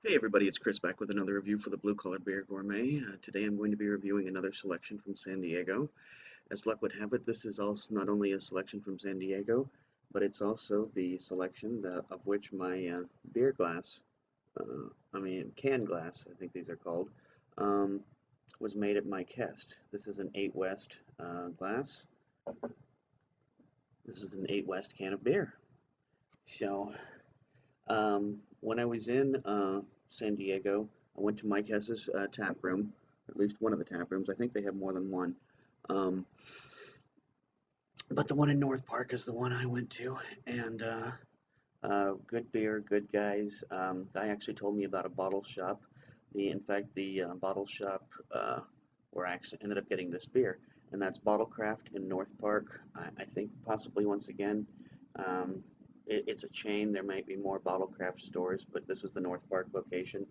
Hey everybody, it's Chris back with another review for the Blue Collar Beer Gourmet. Today I'm going to be reviewing another selection from San Diego. As luck would have it, this is also not only a selection from San Diego, but it's also the selection of which my beer glass, can glass, I think these are called, um, was made at Mike Hess. This is an 8 West glass. This is an 8 West can of beer. So, when I was in San Diego, I went to Mike Hess's tap room, or at least one of the tap rooms. I think they have more than one. Um, but the one in North Park is the one I went to, and good beer, good guys. Guy actually told me about a bottle shop. In fact, the bottle shop where I actually ended up getting this beer, and that's Bottlecraft in North Park. I think possibly once again, um, it's a chain. There might be more Bottlecraft stores, but this was the North Park location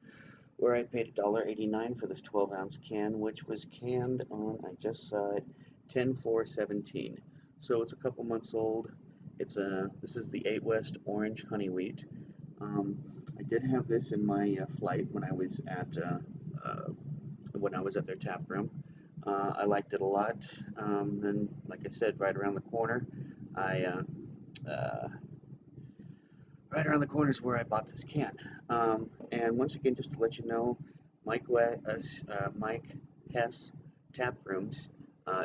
where I paid $1.89 for this 12-ounce can, which was canned on, I just saw it, 10/4/17. So it's a couple months old. This is the 8 West Orange Honey Wheat. Um, I did have this in my flight when I was at their tap room. I liked it a lot. Then, like I said, I uh, right around the corner is where I bought this can. And once again, just to let you know, Mike Hess tap rooms.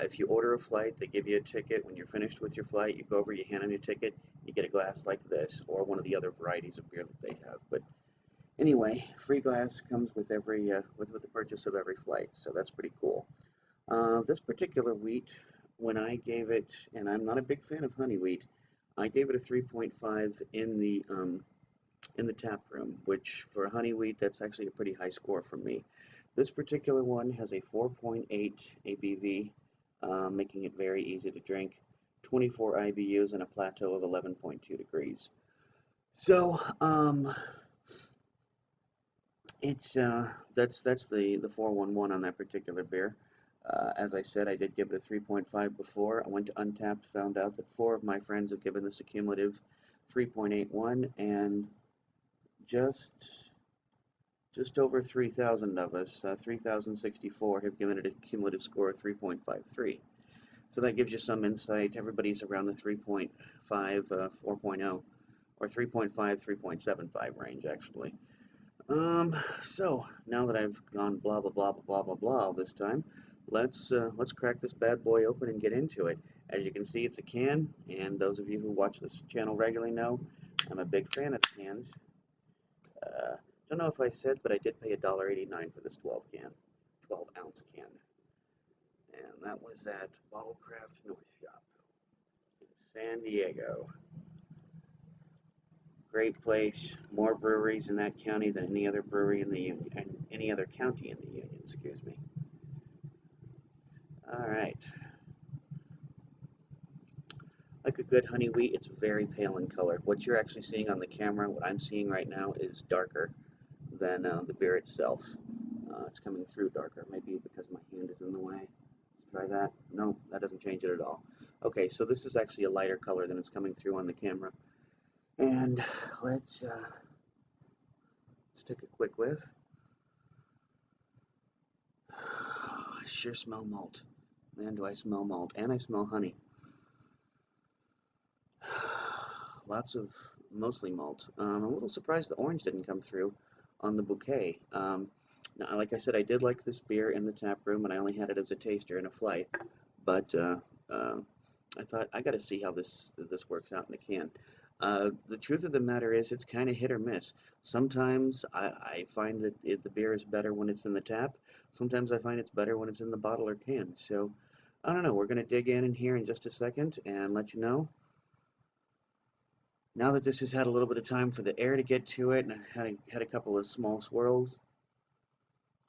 If you order a flight, they give you a ticket. When you're finished with your flight, you go over, you hand them your ticket, you get a glass like this, or one of the other varieties of beer that they have. But anyway, free glass comes with every with the purchase of every flight, so that's pretty cool. This particular wheat, when I gave it, and I'm not a big fan of honey wheat, I gave it a 3.5 in the tap room, which for honey wheat, that's actually a pretty high score for me. This particular one has a 4.8 ABV, making it very easy to drink, 24 IBUs, and a plateau of 11.2 degrees. So, it's that's the 411 on that particular beer. As I said, I did give it a 3.5 before. I went to Untapped, found out that 4 of my friends have given this a cumulative 3.81, and just just over 3,000 of us, 3,064, have given it a cumulative score of 3.53. So that gives you some insight. Everybody's around the 3.5, 4.0, or 3.5, 3.75 range, actually. So now that I've gone blah blah blah blah blah blah blah all this time, let's crack this bad boy open and get into it. As you can see, it's a can, and those of you who watch this channel regularly know I'm a big fan of the cans. Uh, don't know if I said, but I did pay $1.89 for this 12 ounce can, and that was at Bottlecraft North Shop in San Diego. Great place. More breweries in that county than any other brewery in the union, and any other county in the union. Excuse me. All right. Like a good honey wheat, it's very pale in color. What you're actually seeing on the camera, what I'm seeing right now, is darker than the beer itself. It's coming through darker, maybe because my hand is in the way. Let's try that. No, that doesn't change it at all. Okay, so this is actually a lighter color than it's coming through on the camera. And let's take a quick whiff. I sure smell malt. Man, do I smell malt. And I smell honey. Mostly malt. I'm a little surprised the orange didn't come through on the bouquet. Now, like I said, I did like this beer in the tap room, and I only had it as a taster in a flight. But I thought I got to see how this works out in the can. The truth of the matter is, it's kind of hit or miss. Sometimes I find that the beer is better when it's in the tap. Sometimes I find it's better when it's in the bottle or can. So I don't know. We're going to dig in here in just a second and let you know. Now that this has had a little bit of time for the air to get to it, and I had a couple of small swirls,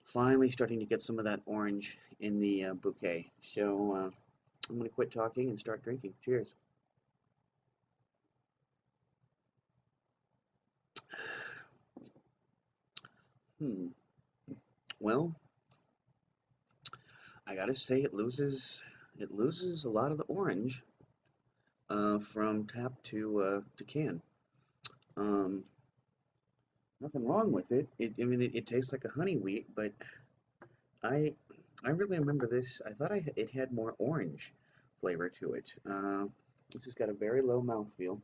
finally starting to get some of that orange in the bouquet. So I'm going to quit talking and start drinking. Cheers. Hmm. Well, I gotta say it loses a lot of the orange from tap to can. Um, nothing wrong with it. I mean, it tastes like a honey wheat, but I I really remember this. I thought it had more orange flavor to it. This has got a very low mouthfeel.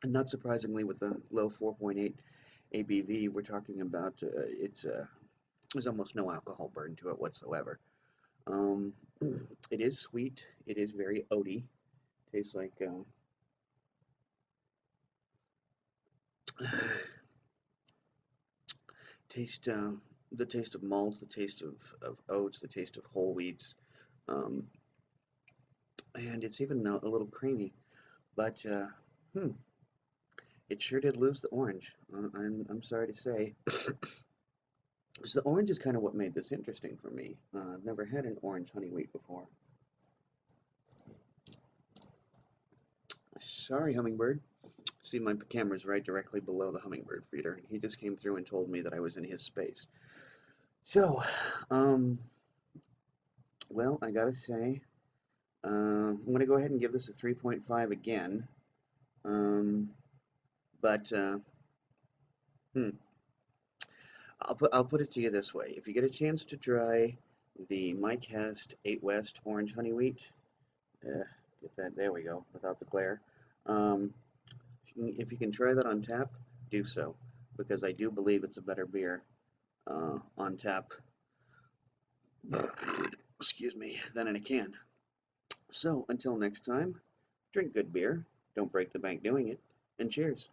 And not surprisingly, with the low 4.8 ABV, we're talking about there's almost no alcohol burn to it whatsoever. Um, it is sweet. It is very oaty. Tastes like taste the taste of malts, the taste of oats, the taste of whole wheats, um, and it's even a little creamy. But it sure did lose the orange. I'm sorry to say. Because the orange is kind of what made this interesting for me. I've never had an orange honey wheat before. Sorry, hummingbird. See, my camera's right directly below the hummingbird feeder. He just came through and told me that I was in his space. So, um, well, I gotta say, I'm gonna go ahead and give this a 3.5 again. Um, but hmm, I'll put it to you this way: if you get a chance to try the Mike Hess 8 West Orange Honey Wheat, get that. There we go, without the glare. Um, if you can try that on tap, do so, because I do believe it's a better beer on tap. Excuse me, than in a can. So until next time, drink good beer, don't break the bank doing it, and cheers.